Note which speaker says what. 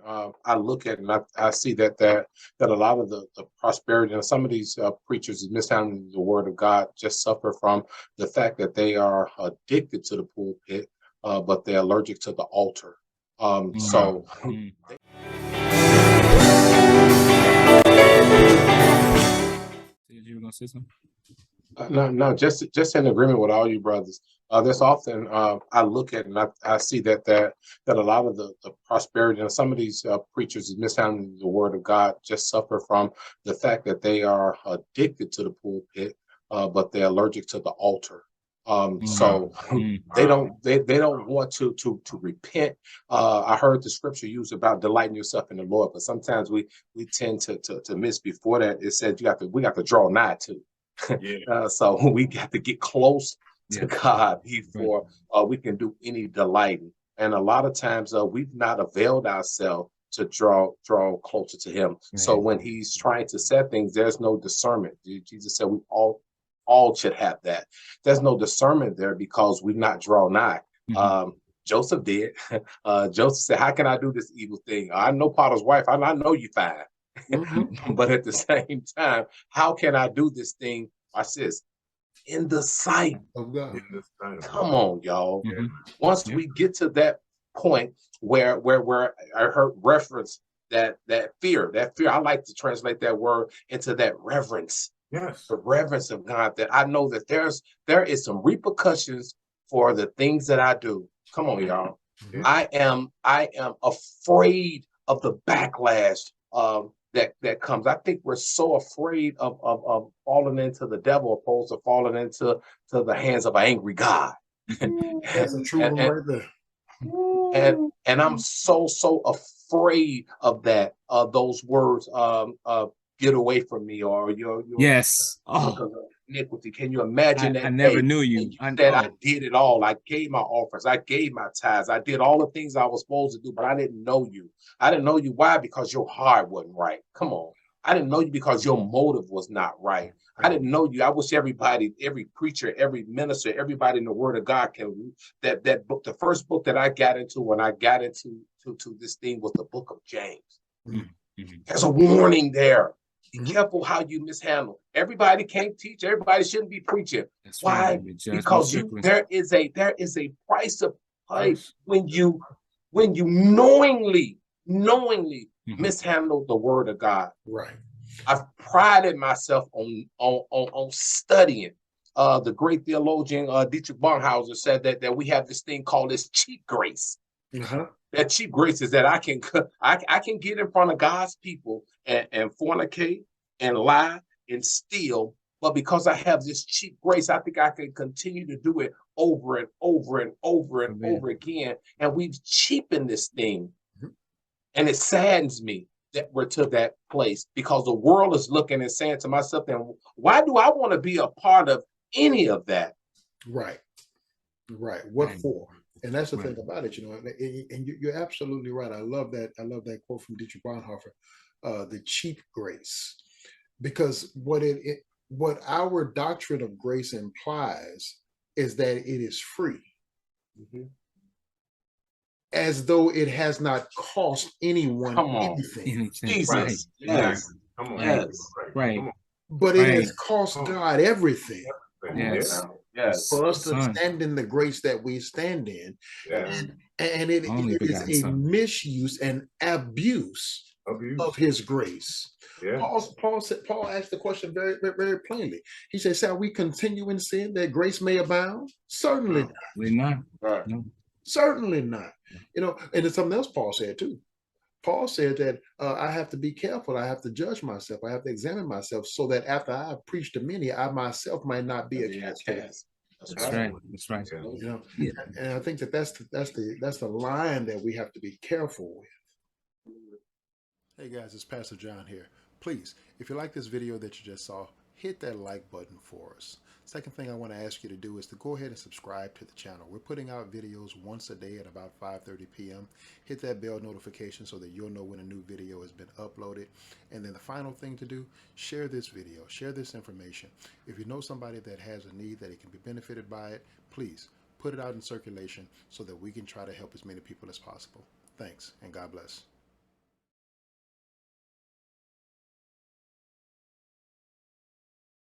Speaker 1: I look at and I see that a lot of the prosperity and some of these preachers is mishandling the word of God just suffer from the fact that they are addicted to the pulpit, but they're allergic to the altar. So
Speaker 2: You were gonna say something?
Speaker 1: no, just in agreement with all you brothers. There's often I look at and I see that a lot of the prosperity and some of these preachers is mishandling the word of God just suffer from the fact that they are addicted to the pulpit, but they're allergic to the altar. So they don't want to repent. I heard the scripture used about delighting yourself in the Lord, but sometimes we tend to miss before that. It says we got to draw nigh to. So we got to get close to God before we can do any delighting. And a lot of times we've not availed ourselves to draw closer to Him. So when He's trying to set things, there's no discernment. Jesus said we all should have that. There's no discernment there because we've not drawn nigh. Joseph did. Joseph said, "How can I do this evil thing? I know Potter's wife. I know you fine." But at the same time, how can I do this thing? Watch this. In the sight
Speaker 3: of God.
Speaker 1: Come on, y'all. Once we get to that point where I heard reference that fear, I like to translate that word into that reverence.
Speaker 3: Yes.
Speaker 1: The reverence of God, that I know that there is some repercussions for the things that I do. Come on, y'all. I am afraid of the backlash that comes. I think we're so afraid of falling into the devil opposed to falling into the hands of an angry God.
Speaker 3: That's a true one right there.
Speaker 1: And I'm so afraid of that. Those words, get away from me, or your
Speaker 2: yes.
Speaker 1: Iniquity. Can you imagine that?
Speaker 2: I never knew you.
Speaker 1: I did it all. I gave my offers. I gave my tithes. I did all the things I was supposed to do, but I didn't know you. I didn't know you. Why? Because your heart wasn't right. Come on. I didn't know you because your motive was not right. I didn't know you. I wish everybody, every preacher, every minister, everybody in the Word of God can that book. The first book that I got into when I got into this thing was the book of James. There's a warning there. Be careful how you mishandle. Everybody can't teach. Everybody shouldn't be preaching.
Speaker 2: That's
Speaker 1: why?
Speaker 2: Right.
Speaker 1: Because there is a price to pay when you knowingly mishandle the word of God.
Speaker 3: Right.
Speaker 1: I've prided myself on studying. The great theologian Dietrich Bonhoeffer said that we have this thing called this cheap grace. That cheap grace is that I can get in front of God's people and fornicate and lie and steal, but because I have this cheap grace, I think I can continue to do it over and over and over and over again. And we've cheapened this thing. And it saddens me that we're to that place, because the world is looking and saying to myself, then why do I want to be a part of any of that?
Speaker 3: Right. What for? And that's the thing about it, and you're absolutely right. I love that quote from Dietrich Bonhoeffer, the cheap grace, because what our doctrine of grace implies is that it is free, as though it has not cost anyone anything.
Speaker 1: Jesus, yes,
Speaker 2: right.
Speaker 3: But it has cost God everything.
Speaker 1: Yes.
Speaker 3: For us to stand in the grace that we stand in, and it is a misuse and abuse of His grace. Paul asked the question very, very, very plainly. He said, "Shall we continue in sin that grace may abound? Certainly not.
Speaker 2: No.
Speaker 3: Certainly not." And there's something else Paul said too. Paul said that I have to be careful. I have to judge myself. I have to examine myself, so that after I have preached to many, I myself might not be a castaway.
Speaker 2: That's right.
Speaker 3: And I think that's the line that we have to be careful with. Hey guys, it's Pastor John here. Please, if you like this video that you just saw, hit that like button for us. Second thing I want to ask you to do is to go ahead and subscribe to the channel. We're putting out videos once a day at about 5:30 p.m. Hit that bell notification so that you'll know when a new video has been uploaded. And then the final thing to do, share this video, share this information. If you know somebody that has a need, that it can be benefited by it, please put it out in circulation so that we can try to help as many people as possible. Thanks, and God bless.